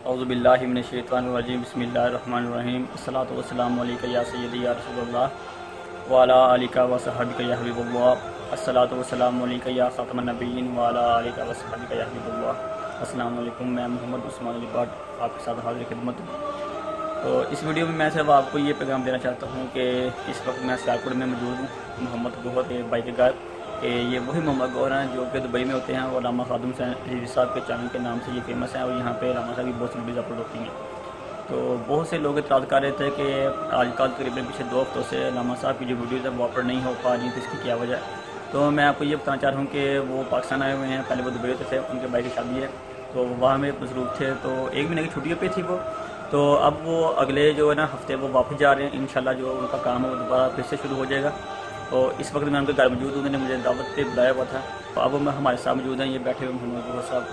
औज़ुबिल्लाहि मिनश्शैतानिर्रजीम बिस्मिल्लाहिर्रहमानिर्रहीम अस्सलातु वस्सलामु अलैका या सय्यदी या रसूलल्लाह व अला आलिका व सहाबिका या हबीबल्लाह अस्सलातु वस्सलामु अलैका या खातमन नबिय्यीन व अला आलिका व सहाबिका या हबीबल्लाह। अस्सलामु अलैकुम, मैं मोहम्मद उस्मान अली भट्ट आपके साथ हाज़िर खिदमत हूँ। तो इस वीडियो में मैं सिर्फ आपको ये पैगाम देना चाहता हूँ कि इस वक्त मैं सियालकोट में मौजूद हूँ मोहम्मद गौहर के भाई के घर। ये वही मोहम्मद गौहर हैं जो कि दुबई में होते हैं और अल्लामा खादिम हुसैन साहब के चैनल के नाम से ये फेमस हैं और यहाँ पे अल्लामा साहब की बहुत सी वीडियोज़ अपलोड होती हैं। तो बहुत से लोग इतराज़ कर रहे थे कि आजकल तकरीबन पिछले 2 हफ्तों से अल्लामा साहब की जो वीडियोज़ है वो अपलोड नहीं हो पा रही, तो इसकी क्या वजह है। तो मैं आपको ये बताना चाह रहा हूँ कि वो पाकिस्तान आए हुए हैं, पहले वो दुबई होते थे, उनके भाई की शादी है तो वहाँ में मसरूफ़ थे, तो 1 महीने की छुट्टियों पे थी वो। तो अब वो अगले जो है ना हफ्ते वो वापस जा रहे हैं, इंशाल्लाह जो उनका काम है वो दोबारा फिर से शुरू हो जाएगा। तो इस वक्त मैं उनके घर मौजूद हूँ, उन्होंने मुझे दावत पे बुलाया हुआ था। तो अब मैं हमारे साथ मौजूद हैं, ये बैठे हुए मोहम्मद गौहर साहब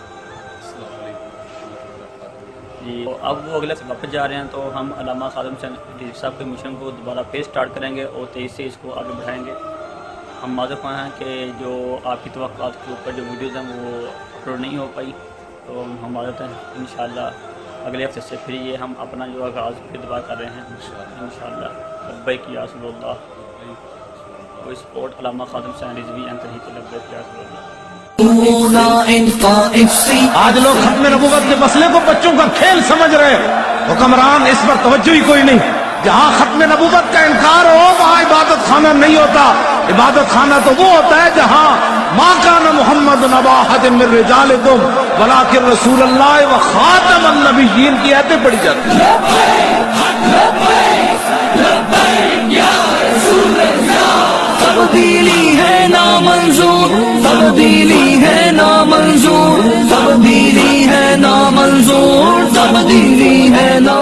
जी। तो अब वो अगले वापस जा रहे हैं, तो हम अल्लामा खादिम हुसैन साहब के मिशन को दोबारा फिर स्टार्ट करेंगे और तेज़ी से इसको आगे बढ़ाएंगे। हम माज़रत हैं कि जो आपकी तवक्कुआत के ऊपर जो वीडियोज़ हैं वो अपलोड नहीं हो पाई, तो हम माज़रत हैं। इंशाअल्लाह अगले हफ्ते से फिर ये हम अपना जो आगाज़ फिर दुआ कर रहे हैं इंशाअल्लाह। लब्बैक या रसूलल्लाह, कोई सपोर्ट अल्लामा खादिम हुसैन रिज़वी एंड तहरीक लब्बैक या रसूलल्लाह। आज लोग खत्म नबूवत के मसले को बच्चों का खेल समझ रहे हैं, हुक्मरान इस पर तवज्जो ही कोई नहीं। जहाँ खत्म नबूवत का इनकार हो वहाँ इबादत खाना नहीं होता। इबादत खाना तो वो होता है जहाँ माँ काना मुहम्मद नबा अहदिन मिन रिजालिकुम वलाकिन रसूलुल्लाह व खातमन नबिय्यीन की आयतें पढ़ी जाती हैं। तब्दीली है ना मंजूर, तब्दीली है ना मंजूर, तब्दीली है ना मंजूर, तब्दीली है ना